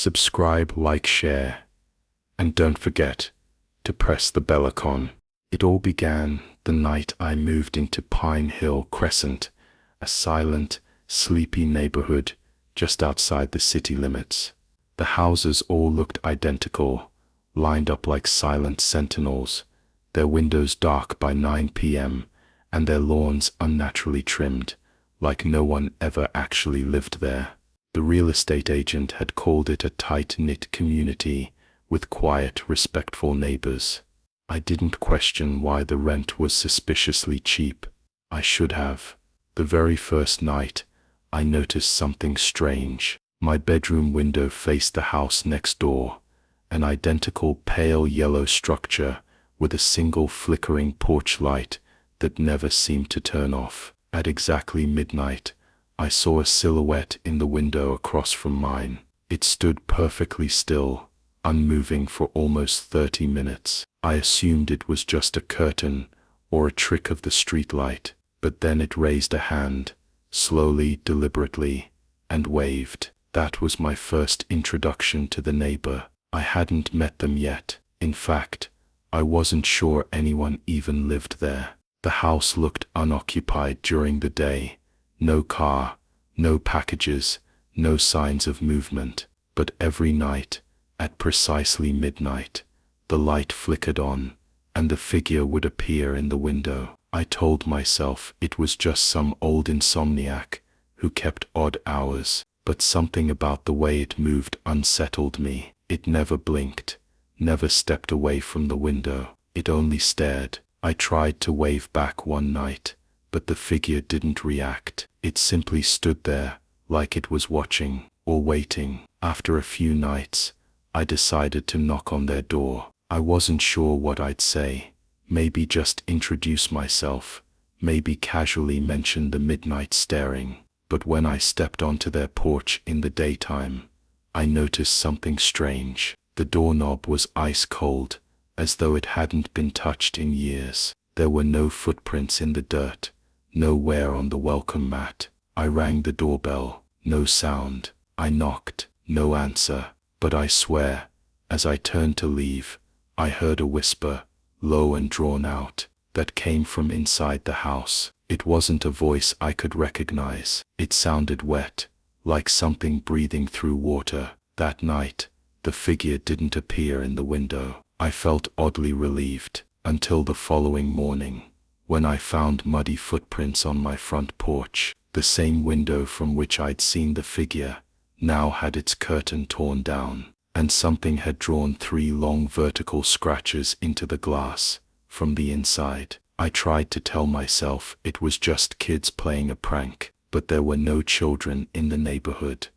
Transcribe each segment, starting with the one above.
subscribe, like, share, and don't forget to press the bell icon. It all began the night I moved into Pine Hill Crescent, a silent, sleepy neighborhood just outside the city limits. The houses all looked identical, lined up like silent sentinels, their windows dark by 9 p.m., and their lawns unnaturally trimmed, like no one ever actually lived there. The real estate agent had called it a tight-knit community with quiet, respectful neighbors. I didn't question why the rent was suspiciously cheap. I should have. The very first night, I noticed something strange. My bedroom window faced the house next door, an identical pale yellow structure with a single flickering porch light that never seemed to turn off. At exactly midnight, I saw a silhouette in the window across from mine. It stood perfectly still, unmoving for almost 30 minutes. I assumed it was just a curtain or a trick of the streetlight, but then it raised a hand, slowly, deliberately, and waved. That was my first introduction to the neighbor. I hadn't met them yet. In fact, I wasn't sure anyone even lived there. The house looked unoccupied during the day. No car, no packages, no signs of movement. But every night, at precisely midnight, the light flickered on, and the figure would appear in the window. I told myself it was just some old insomniac who kept odd hours, but something about the way it moved unsettled me. It never blinked, never stepped away from the window. It only stared. I tried to wave back one night, but the figure didn't react. It simply stood there, like it was watching or waiting. After a few nights, I decided to knock on their door. I wasn't sure what I'd say. Maybe just introduce myself, maybe casually mention the midnight staring. But when I stepped onto their porch in the daytime, I noticed something strange. The doorknob was ice cold, as though it hadn't been touched in years. There were no footprints in the dirt, no wear on the welcome mat. I rang the doorbell, no sound. I knocked, no answer. But I swear, as I turned to leave, I heard a whisper, low and drawn out, that came from inside the house. It wasn't a voice I could recognize. It sounded wet, like something breathing through water. That night, the figure didn't appear in the window. I felt oddly relieved, until the following morning, when I found muddy footprints on my front porch. The same window from which I'd seen the figure now had its curtain torn down, and something had drawn 3 long vertical scratches into the glass from the inside. I tried to tell myself it was just kids playing a prank, but there were no children in the neighborhood,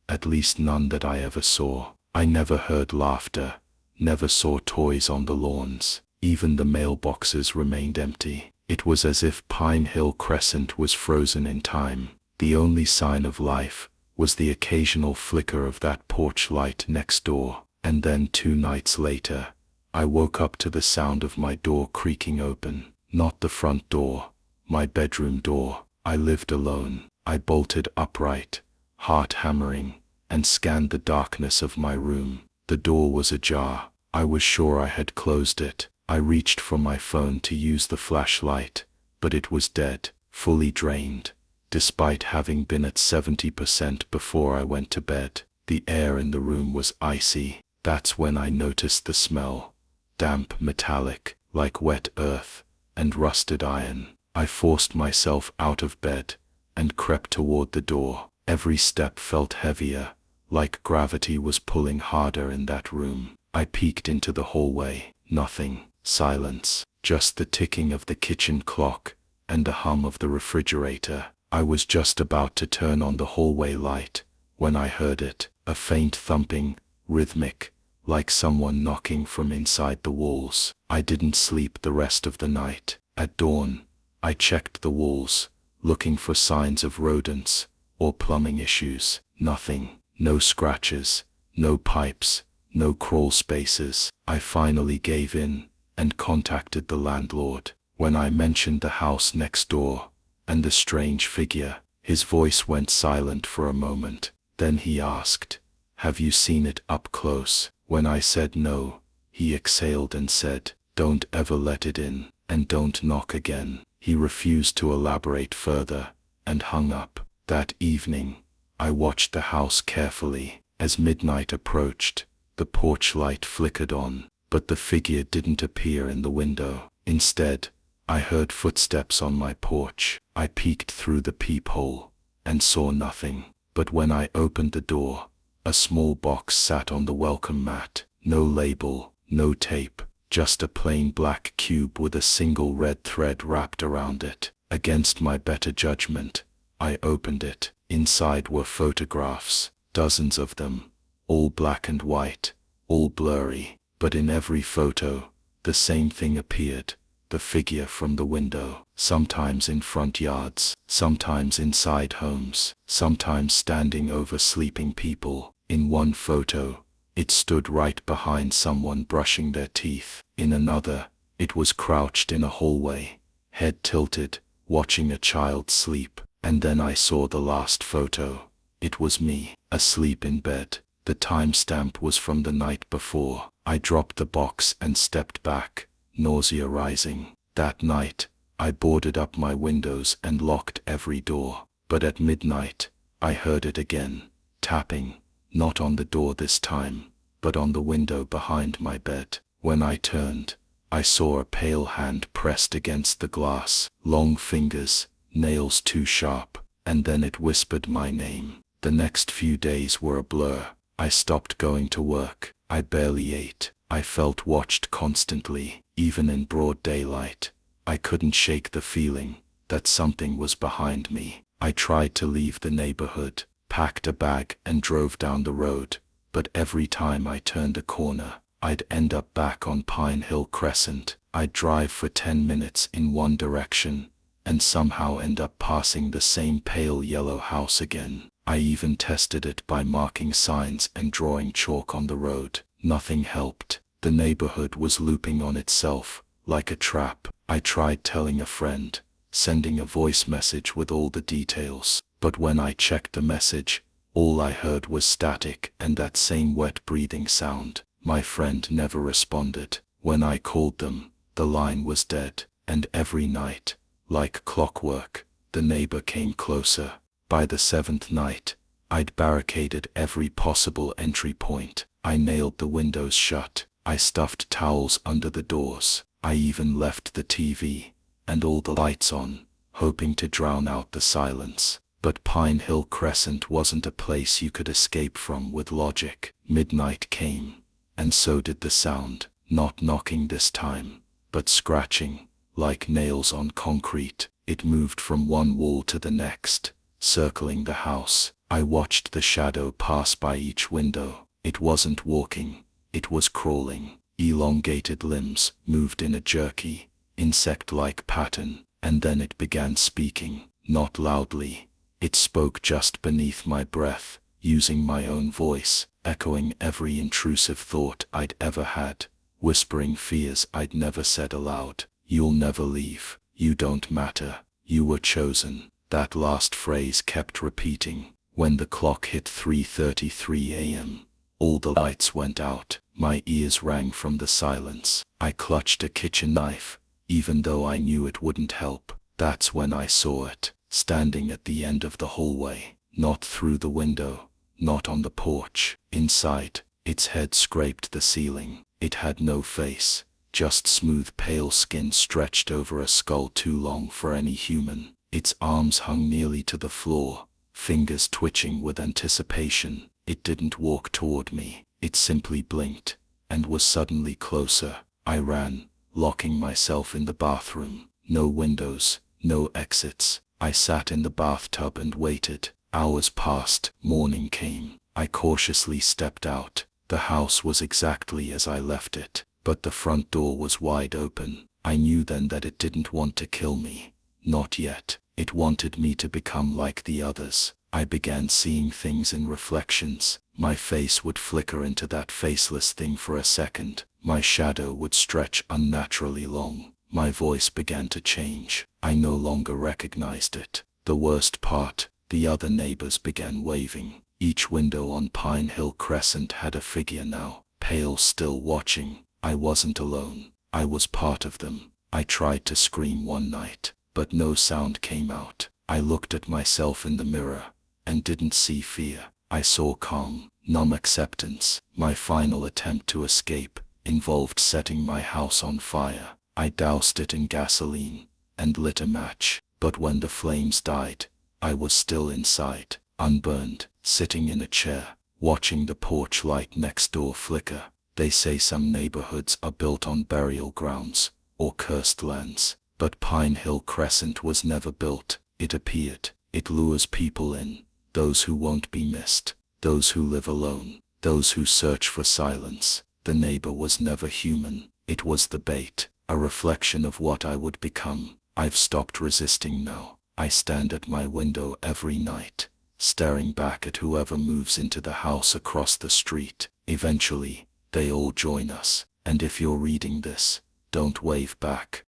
at least none that I ever saw. I never heard laughter, never saw toys on the lawns. Even the mailboxes remained empty. It was as if Pine Hill Crescent was frozen in time. The only sign of life was the occasional flicker of that porch light next door. And then 2 nights later, I woke up to the sound of my door creaking open. Not the front door, my bedroom door. I lived alone. I bolted upright, heart hammering, and scanned the darkness of my room. The door was ajar. I was sure I had closed it. I reached for my phone to use the flashlight, but it was dead, fully drained, despite having been at 70% before I went to bed. The air in the room was icy. That's when I noticed the smell, damp, metallic, like wet earth and rusted iron. I forced myself out of bed and crept toward the door. Every step felt heavier, like gravity was pulling harder in that room. I peeked into the hallway. Nothing. Silence. Just the ticking of the kitchen clock and the hum of the refrigerator. I was just about to turn on the hallway light when I heard it. A faint thumping, rhythmic, like someone knocking from inside the walls. I didn't sleep the rest of the night. At dawn, I checked the walls, looking for signs of rodents or plumbing issues. Nothing. No scratches, no pipes, no crawl spaces. I finally gave in and contacted the landlord. When I mentioned the house next door and the strange figure, his voice went silent for a moment. Then he asked, Have you seen it up close? When I said no, he exhaled and said, don't ever let it in, and don't knock again. He refused to elaborate further, and hung up. That evening, I watched the house carefully. As midnight approached, the porch light flickered on, but the figure didn't appear in the window. Instead, I heard footsteps on my porch. I peeked through the peephole, and saw nothing. But when I opened the door, a small box sat on the welcome mat. No label, no tape, just a plain black cube with a single red thread wrapped around it. Against my better judgment, I opened it. Inside were photographs, dozens of them, all black and white, all blurry, but in every photo, the same thing appeared, the figure from the window, sometimes in front yards, sometimes inside homes, sometimes standing over sleeping people. In one photo, it stood right behind someone brushing their teeth. In another, it was crouched in a hallway, head tilted, watching a child sleep. And then I saw the last photo. It was me, asleep in bed. The timestamp was from the night before. I dropped the box and stepped back, nausea rising. That night, I boarded up my windows and locked every door. But at midnight, I heard it again, tapping, not on the door this time, but on the window behind my bed. When I turned, I saw a pale hand pressed against the glass, long fingers, nails too sharp, and then it whispered my name. The next few days were a blur. I stopped going to work. I barely ate. I felt watched constantly, even in broad daylight. I couldn't shake the feeling that something was behind me. I tried to leave the neighborhood, packed a bag and drove down the road, but every time I turned a corner, I'd end up back on Pine Hill Crescent. I'd drive for 10 minutes in one direction, and somehow end up passing the same pale yellow house again. I even tested it by marking signs and drawing chalk on the road. Nothing helped. The neighborhood was looping on itself, like a trap. I tried telling a friend, sending a voice message with all the details, but when I checked the message, all I heard was static and that same wet breathing sound. My friend never responded. When I called them, the line was dead, and every night, like clockwork, the neighbor came closer. By the 7th night, I'd barricaded every possible entry point. I nailed the windows shut. I stuffed towels under the doors. I even left the TV and all the lights on, hoping to drown out the silence. But Pine Hill Crescent wasn't a place you could escape from with logic. Midnight came, and so did the sound, not knocking this time, but scratching, like nails on concrete. It moved from one wall to the next, circling the house. I watched the shadow pass by each window. It wasn't walking, it was crawling. Elongated limbs moved in a jerky, insect-like pattern, and then it began speaking, not loudly. It spoke just beneath my breath, using my own voice, echoing every intrusive thought I'd ever had, whispering fears I'd never said aloud. You'll never leave. You don't matter. You were chosen. That last phrase kept repeating. When the clock hit 3:33 a.m., all the lights went out. My ears rang from the silence. I clutched a kitchen knife, even though I knew it wouldn't help. That's when I saw it, standing at the end of the hallway, not through the window, not on the porch. Inside, its head scraped the ceiling. It had no face, just smooth pale skin stretched over a skull too long for any human. Its arms hung nearly to the floor, fingers twitching with anticipation. It didn't walk toward me. It simply blinked, and was suddenly closer. I ran, locking myself in the bathroom. No windows, no exits. I sat in the bathtub and waited. Hours passed. Morning came. I cautiously stepped out. The house was exactly as I left it, but the front door was wide open. I knew then that it didn't want to kill me. Not yet. It wanted me to become like the others. I began seeing things in reflections. My face would flicker into that faceless thing for a second. My shadow would stretch unnaturally long. My voice began to change. I no longer recognized it. The worst part, the other neighbors began waving. Each window on Pine Hill Crescent had a figure now, pale, still watching. I wasn't alone. I was part of them. I tried to scream one night, but no sound came out. I looked at myself in the mirror and didn't see fear. I saw calm, numb acceptance. My final attempt to escape involved setting my house on fire. I doused it in gasoline and lit a match, but when the flames died, I was still inside, unburned, sitting in a chair, watching the porch light next door flicker. They say some neighborhoods are built on burial grounds or cursed lands, but Pine Hill Crescent was never built. It appeared. It lures people in, those who won't be missed, those who live alone, those who search for silence. The neighbor was never human. It was the bait, a reflection of what I would become. I've stopped resisting now. I stand at my window every night, staring back at whoever moves into the house across the street. Eventually, they all join us. And if you're reading this, don't wave back.